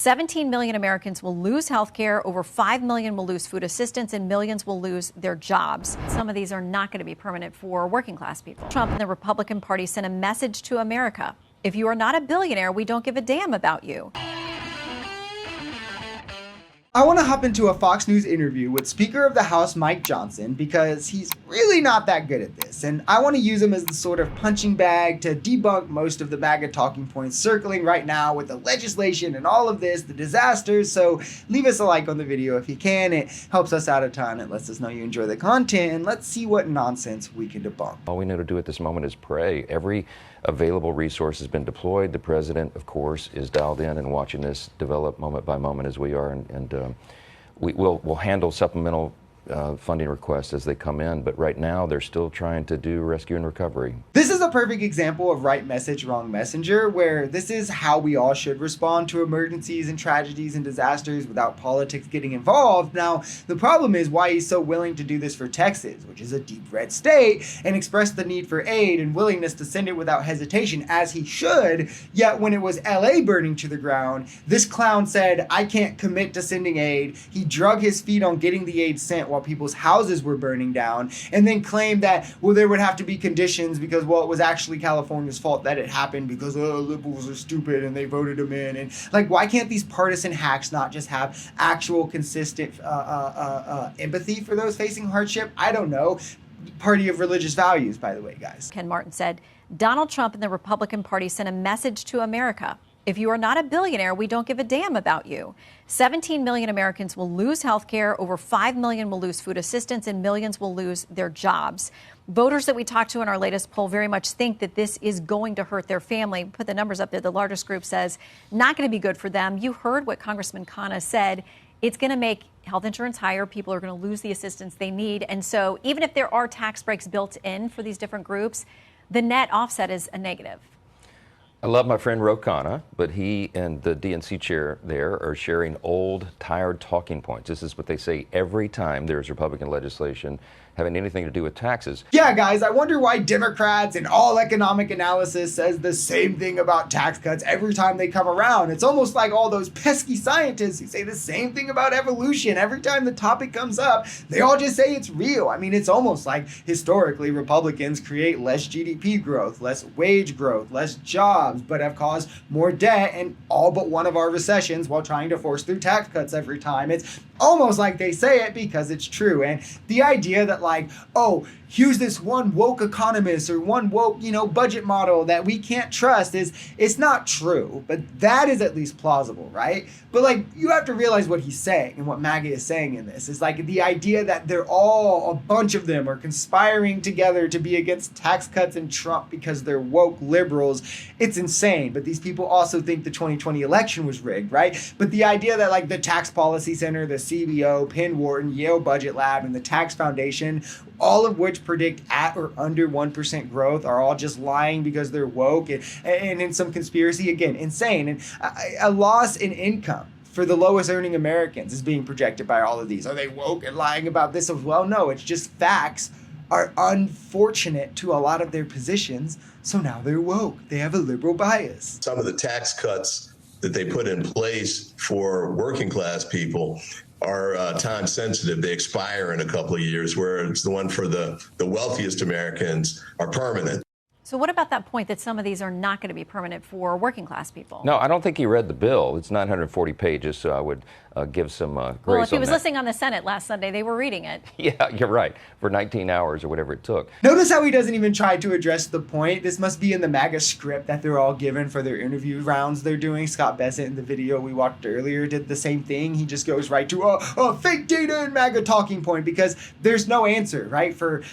17 million Americans will lose health care, over 5 million will lose food assistance, and millions will lose their jobs. Some of these are not going to be permanent for working class people. Trump and the Republican Party sent a message to America. If you are not a billionaire, we don't give a damn about you. I want to hop into a Fox News interview with Speaker of the House Mike Johnson because he's really not that good at this, and I want to use him as the sort of punching bag to debunk most of the MAGA talking points circling right now with the legislation and all of this, the disasters. So leave us a like on the video if you can. It helps us out a ton. It lets us know you enjoy the content, and let's see what nonsense we can debunk. All we know to do at this moment is pray. Every available resource has been deployed. The president, of course, is dialed in and watching this develop moment by moment as we are, and we'll handle supplemental funding requests as they come in, but right now they're still trying to do rescue and recovery. This is a perfect example of right message, wrong messenger, where this is how we all should respond to emergencies and tragedies and disasters without politics getting involved. Now, the problem is why he's so willing to do this for Texas, which is a deep red state, and express the need for aid and willingness to send it without hesitation, as he should. Yet when it was LA burning to the ground, this clown said, I can't commit to sending aid. He drug his feet on getting the aid sent while people's houses were burning down, and then claimed that, well, there would have to be conditions because, well, it was actually California's fault that it happened because liberals are stupid and they voted him in. And like, why can't these partisan hacks not just have actual consistent empathy for those facing hardship? I don't know. Party of religious values, by the way, guys. Ken Martin said, Donald Trump and the Republican Party sent a message to America. If you are not a billionaire, we don't give a damn about you. 17 million Americans will lose health care, over 5 million will lose food assistance, and millions will lose their jobs. Voters that we talked to in our latest poll very much think that this is going to hurt their family. Put the numbers up there. The largest group says not going to be good for them. You heard what Congressman Khanna said. It's going to make health insurance higher. People are going to lose the assistance they need. And so even if there are tax breaks built in for these different groups, the net offset is a negative. I love my friend Ro Khanna, but he and the DNC chair there are sharing old, tired talking points. This is what they say every time there's Republican legislation having anything to do with taxes. Yeah, guys, I wonder why Democrats and all economic analysis says the same thing about tax cuts every time they come around. It's almost like all those pesky scientists who say the same thing about evolution. Every time the topic comes up, they all just say it's real. I mean, it's almost like historically Republicans create less GDP growth, less wage growth, less jobs, but have caused more debt in all but one of our recessions while trying to force through tax cuts every time. It's almost like they say it because it's true. And the idea that like, oh, here's this one woke economist or one woke, budget model that we can't trust it's not true, but that is at least plausible, right? But like, you have to realize what he's saying and what MAGA is saying in this is like the idea that they're all, a bunch of them are conspiring together to be against tax cuts and Trump because they're woke liberals. It's insane. But these people also think the 2020 election was rigged, right? But the idea that like the Tax Policy Center, the CBO, Penn Wharton, Yale Budget Lab, and the Tax Foundation, all of which predict at or under 1% growth, are all just lying because they're woke and in some conspiracy, again, insane. And a loss in income for the lowest earning Americans is being projected by all of these. Are they woke and lying about this as well? No, it's just facts are unfortunate to a lot of their positions, so now they're woke. They have a liberal bias. Some of the tax cuts that they put in place for working class people are time sensitive. They expire in a couple of years, whereas the one for the wealthiest Americans are permanent. So what about that point that some of these are not going to be permanent for working class people? No, I don't think he read the bill. It's 940 pages, so I would give some grace on that. Well, if he was listening on the Senate last Sunday, they were reading it. Yeah, you're right, for 19 hours or whatever it took. Notice how he doesn't even try to address the point. This must be in the MAGA script that they're all given for their interview rounds they're doing. Scott Bessent in the video we watched earlier did the same thing. He just goes right to fake data and MAGA talking point because there's no answer, right, for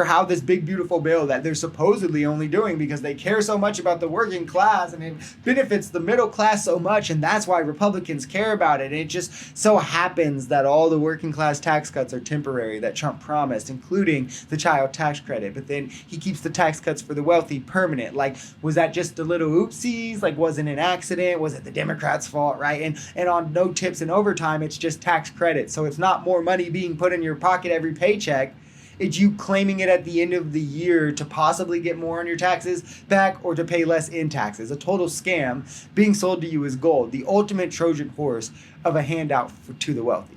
how this big, beautiful bill that they're supposedly only doing because they care so much about the working class and it benefits the middle class so much, and that's why Republicans care about it. And it just so happens that all the working class tax cuts are temporary that Trump promised, including the child tax credit. But then he keeps the tax cuts for the wealthy permanent. Like, was that just a little oopsies? Like, wasn't an accident? Was it the Democrats' fault, right? And on no tips and overtime, it's just tax credit. So it's not more money being put in your pocket every paycheck. It's you claiming it at the end of the year to possibly get more on your taxes back or to pay less in taxes. A total scam being sold to you as gold, the ultimate Trojan horse of a handout to the wealthy.